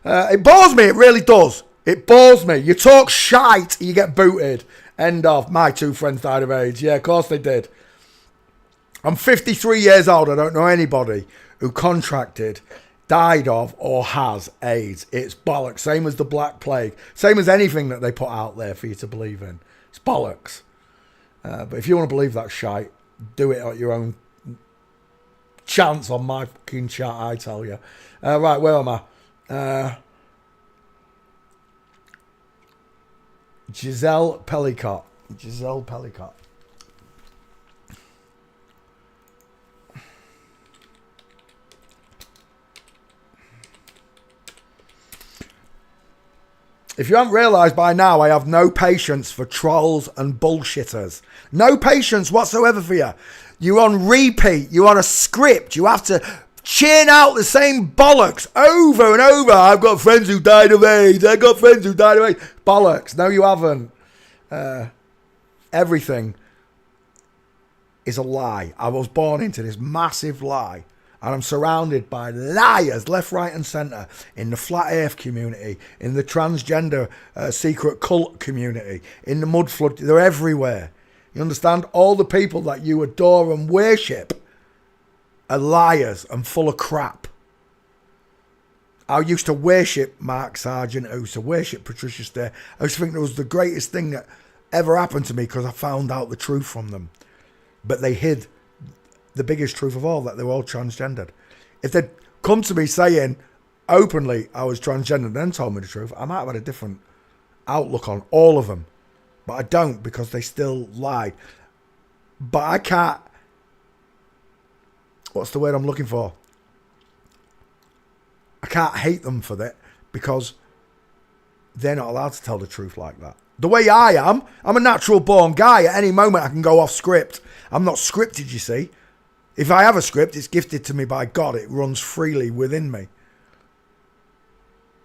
It bores me. It really does. It bores me. You talk shite, you get booted. End of. My two friends died of AIDS. Yeah, of course they did. I'm 53 years old. I don't know anybody who contracted, died of, or has AIDS. It's bollocks. Same as the Black Plague. Same as anything that they put out there for you to believe in. It's bollocks. But if you want to believe that shite, do it at your own chance on my fucking chat, I tell you. Right, where am I? Gisele Pelicot. Gisele Pelicot. If you haven't realised by now, I have no patience for trolls and bullshitters. No patience whatsoever for you. You're on repeat. You're on a script. You have to churn out the same bollocks over and over. I've got friends who died of AIDS. I've got friends who died of AIDS. Bollocks. No, you haven't. Everything is a lie. I was born into this massive lie. And I'm surrounded by liars, left, right and centre, in the flat earth community, in the transgender secret cult community, in the mud flood. They're everywhere. You understand? All the people that you adore and worship are liars and full of crap. I used to worship Mark Sargent. I used to worship Patricia Stair. I used to think it was the greatest thing that ever happened to me because I found out the truth from them. But they hid the biggest truth of all, that they were all transgendered. If they'd come to me saying openly I was transgender and then told me the truth, I might have had a different outlook on all of them. But I don't, because they still lied. But I can't... What's the word I'm looking for? I can't hate them for that, because they're not allowed to tell the truth like that. The way I am, I'm a natural born guy. At any moment I can go off script. I'm not scripted, you see. If I have a script, it's gifted to me by God. It runs freely within me.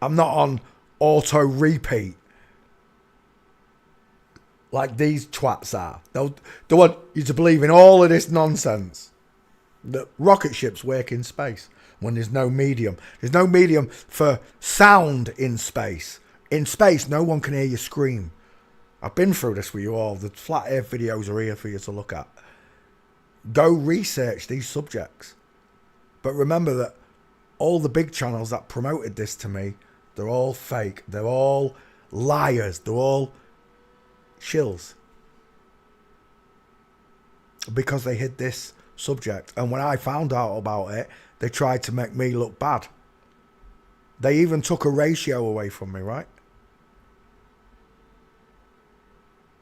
I'm not on auto repeat like these twats are. They want you to believe in all of this nonsense. That rocket ships work in space when there's no medium. There's no medium for sound in space. In space, no one can hear you scream. I've been through this with you all. The flat earth videos are here for you to look at. Go research these subjects. But remember that all the big channels that promoted this to me, they're all fake. They're all liars. They're all shills. Because they hid this subject. And when I found out about it, they tried to make me look bad. They even took a ratio away from me, right?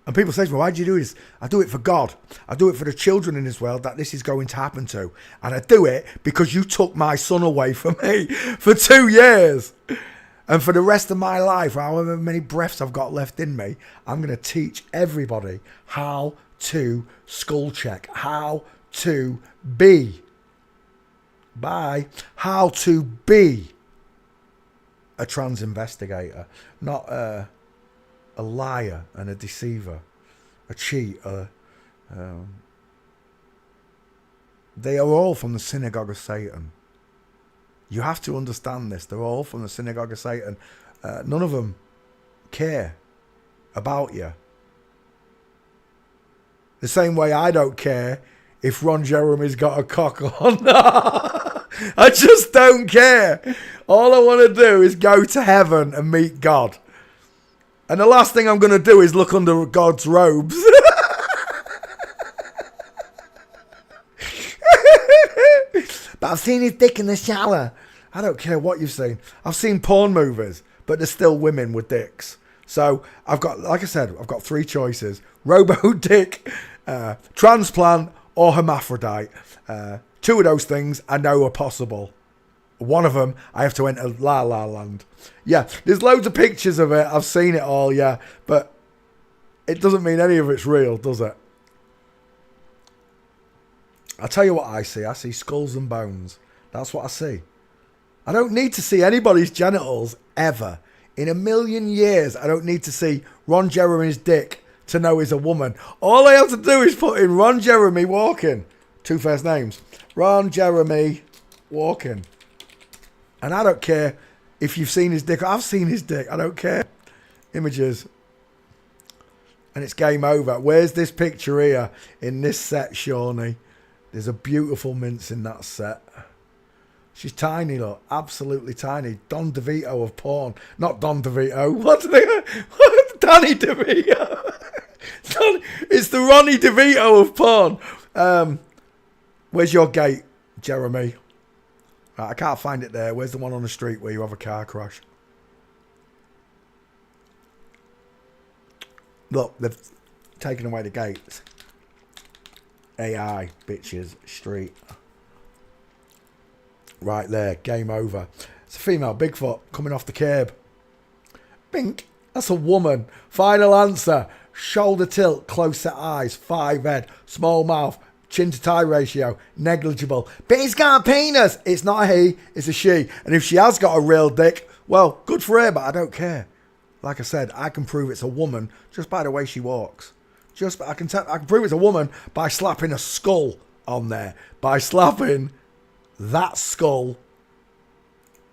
And people say to me, why do you do this? I do it for God. I do it for the children in this world that this is going to happen to. And I do it because you took my son away from me for 2 years. And for the rest of my life, however many breaths I've got left in me, I'm going to teach everybody how to skull check, how to be. How to be a trans investigator, not a liar and a deceiver, a cheat. They are all from the synagogue of Satan. You have to understand this. They're all from the synagogue of Satan. None of them care about you. The same way I don't care if Ron Jeremy's got a cock or not. I just don't care. All I want to do is go to heaven and meet God. And the last thing I'm going to do is look under God's robes. But I've seen his dick in the shower. I don't care what you've seen. I've seen porn movies, but there's still women with dicks. So I've got, like I said, I've got 3 choices. Robo dick, transplant, or hermaphrodite. 2 of those things I know are possible. One of them, I have to enter La La Land. Yeah, there's loads of pictures of it. I've seen it all, yeah. But it doesn't mean any of it's real, does it? I'll tell you what I see. I see skulls and bones. That's what I see. I don't need to see anybody's genitals ever. In a million years, I don't need to see Ron Jeremy's dick to know he's a woman. All I have to do is put in Ron Jeremy walking. 2 first names. Ron Jeremy walking. And I don't care If you've seen his dick, I've seen his dick. I don't care. Images. And it's game over. Where's this picture here in this set, Shawnee? There's a beautiful mince in that set. She's tiny, look. Absolutely tiny. Don DeVito of porn. Not Don DeVito. What's Danny DeVito? It's the Ronnie DeVito of porn. Where's your gate, Jeremy? Right, I can't find it there. Where's the one on the street where you have a car crash? Look, they've taken away the gates. AI, bitches, street. Right there, game over. It's a female Bigfoot coming off the curb. Bink, that's a woman. Final answer. Shoulder tilt, close set eyes, 5 head, small mouth, chin to tie ratio, negligible. But he's got a penis. It's not a he, it's a she. And if she has got a real dick, well, good for her, but I don't care. Like I said, I can prove it's a woman just by the way she walks. I can prove it's a woman by slapping a skull on there. By slapping that skull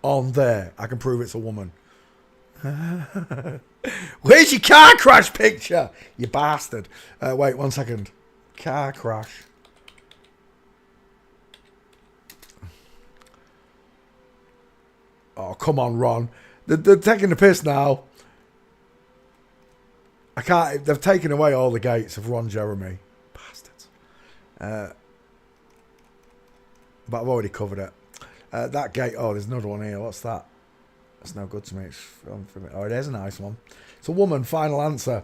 on there. I can prove it's a woman. Where's your car crash picture? You bastard. Wait 1 second. Car crash. Oh, come on, Ron. They're taking the piss now. I can't. They've taken away all the gates of Ron Jeremy. Bastards. But I've already covered it. That gate. Oh, there's another one here. What's that? That's no good to me. Oh, it is a nice one. It's a woman. Final answer.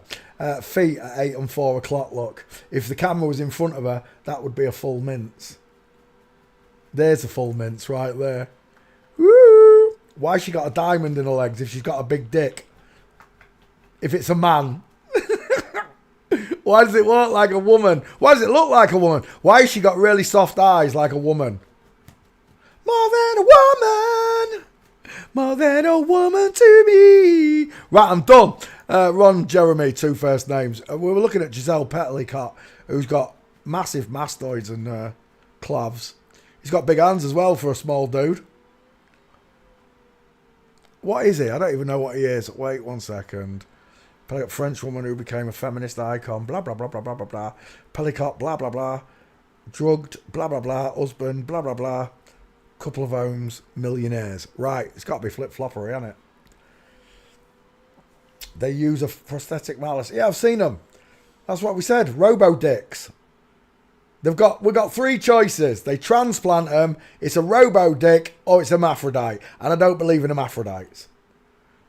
Feet at 8 and 4 o'clock. Look. If the camera was in front of her, that would be a full mince. There's a full mince right there. Woo! Why has she got a diamond in her legs if she's got a big dick? If it's a man. Why does it look like a woman? Why does it look like a woman? Why has she got really soft eyes like a woman? More than a woman. More than a woman to me. Right, I'm done. Ron Jeremy, 2 first names. We were looking at Gisele Pelicot, who's got massive mastoids and clavs. He's got big hands as well for a small dude. What is he? I don't even know what he is. Wait 1 second. Pelicot, French woman who became a feminist icon. Blah, blah, blah, blah, blah, blah, blah. Pelicot, blah, blah, blah. Drugged, blah, blah, blah. Husband, blah, blah, blah. Couple of homes, millionaires. Right, it's got to be flip-floppery, hasn't it? They use a prosthetic malice. Yeah, I've seen them. That's what we said. Robo-dicks. We've got 3 choices. They transplant them. It's a robo-dick or it's a hermaphrodite. And I don't believe in hermaphrodites.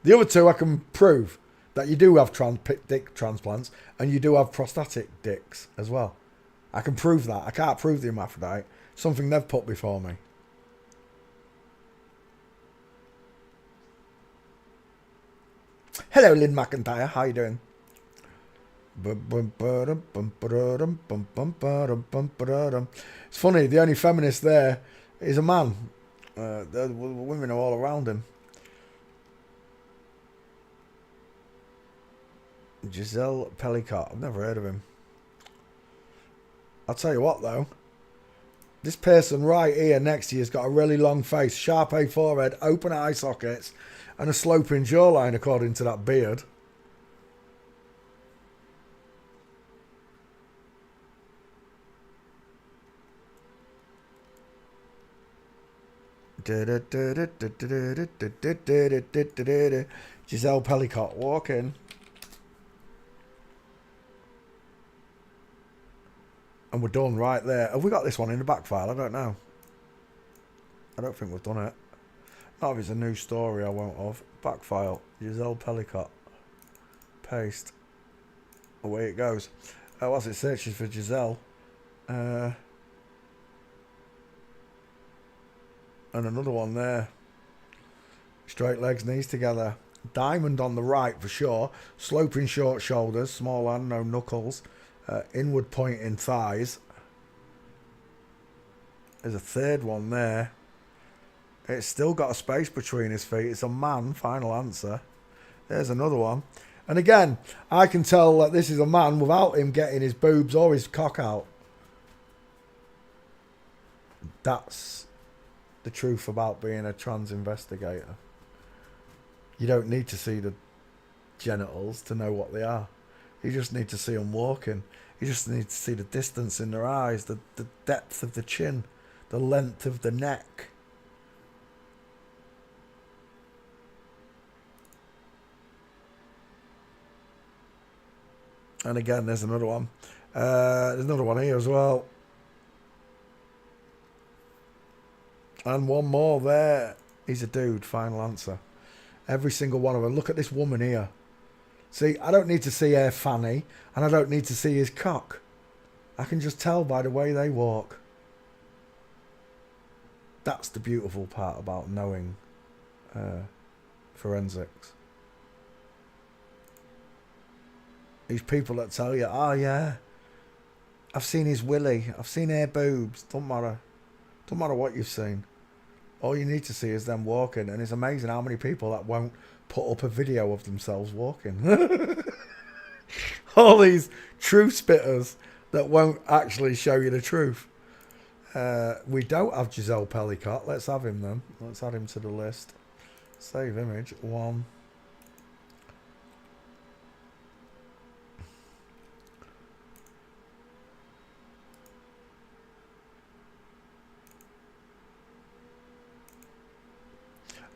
The other 2 I can prove that you do have dick transplants and you do have prosthetic dicks as well. I can prove that. I can't prove the hermaphrodite. Something they've put before me. Hello, Lynn McIntyre. How you doing? It's funny. The only feminist there is a man. The women are all around him. Gisele Pelicot. I've never heard of him. I'll tell you what, though. This person right here next to you has got a really long face, sharp A forehead, open eye sockets, and a sloping jawline, according to that beard. Gisele Pelicot walking. And we're done right there. Have we got this one in the back file? I don't know. I don't think we've done it. Not if it's a new story, I won't have. Back file. Gisele Pelicot. Paste. Away it goes. Whilst it searches for Gisele. And another one there. Straight legs, knees together. Diamond on the right for sure. Sloping short shoulders. Small hand, no knuckles. Inward pointing thighs. There's a third one there. It's still got a space between his feet. It's a man. Final answer. There's another one. And again, I can tell that this is a man without him getting his boobs or his cock out. That's the truth about being a trans investigator. You don't need to see the genitals to know what they are. You just need to see them walking. You just need to see the distance in their eyes, the depth of the chin, the length of the neck. And again, there's another one. There's another one here as well. And one more there. He's a dude, final answer. Every single one of them. Look at this woman here. See, I don't need to see her fanny, and I don't need to see his cock. I can just tell by the way they walk. That's the beautiful part about knowing forensics. These people that tell you, oh yeah, I've seen his willy, I've seen her boobs. Don't matter. Don't matter what you've seen. All you need to see is them walking, and it's amazing how many people that won't put up a video of themselves walking. All these truth spitters that won't actually show you the truth. We don't have Gisele Pelicot. Let's have him then. Let's add him to the list. Save image. 1.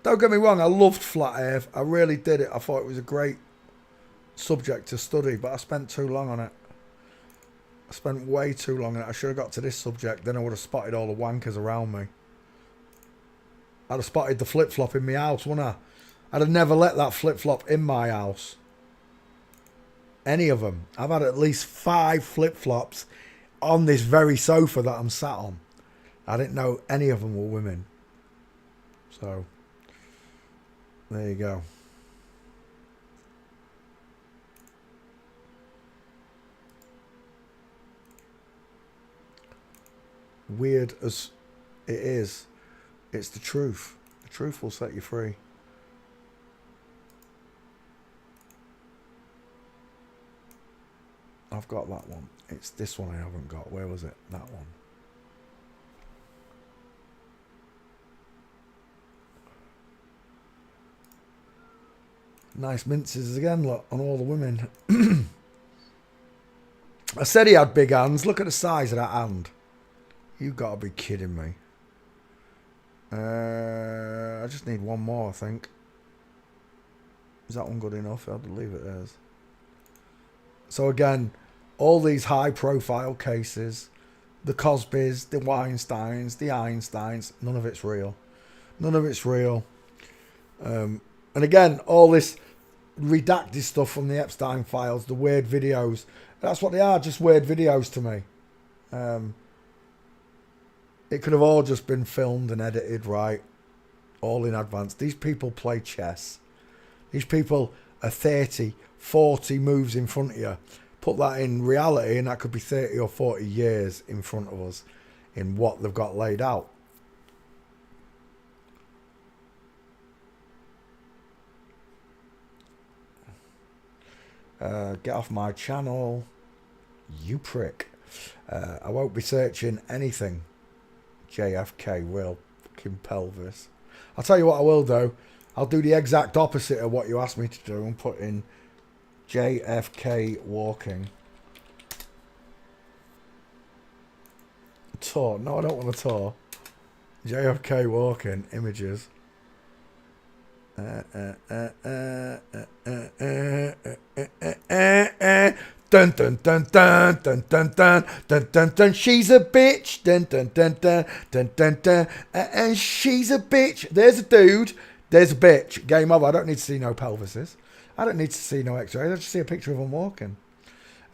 Don't get me wrong, I loved flat earth. I really did it. I thought it was a great subject to study, but I spent too long on it. I spent way too long on it. I should have got to this subject, then I would have spotted all the wankers around me. I'd have spotted the flip-flop in my house, wouldn't I? I'd have never let that flip-flop in my house. Any of them. I've had at least 5 flip-flops on this very sofa that I'm sat on. I didn't know any of them were women. So there you go. Weird as it is, it's the truth. The truth will set you free. I've got that one. It's this one I haven't got. Where was it? That one. Nice minces again, look, on all the women. I said he had big hands. Look at the size of that hand. You gotta be kidding me. I just need one more, I think. Is that one good enough? I believe it is. So again, all these high profile cases, the Cosbys, the Weinsteins, the Einsteins, none of it's real. None of it's real. And again, all this redacted stuff from the Epstein files, the weird videos, that's what they are, just weird videos to me. It could have all just been filmed and edited right, all in advance. These people play chess. These people are 30, 40 moves in front of you. Put that in reality and that could be 30 or 40 years in front of us in what they've got laid out. Get off my channel, you prick. I won't be searching anything JFK real fucking pelvis. I'll tell you what I will do. I'll do the exact opposite of what you asked me to do and put in JFK walking. Tour. No, I don't want a tour. JFK walking images. Dun dun dun dun dun dun dun dun dun dun. She's a bitch. Dun dun dun dun dun dun dun. And she's a bitch. There's a dude. There's a bitch. Game over. I don't need to see no pelvises. I don't need to see no X-rays. I just see a picture of them walking.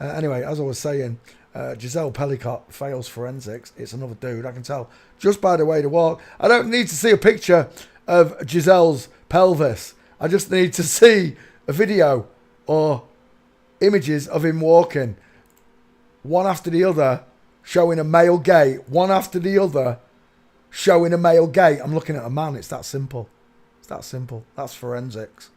Anyway, as I was saying, Gisele Pelicot fails forensics. It's another dude. I can tell just by the way they walk. I don't need to see a picture of Gisele's pelvis. I just need to see a video or images of him walking, one after the other, showing a male gait, one after the other, showing a male gait. I'm looking at a man. It's that simple. It's that simple. That's forensics.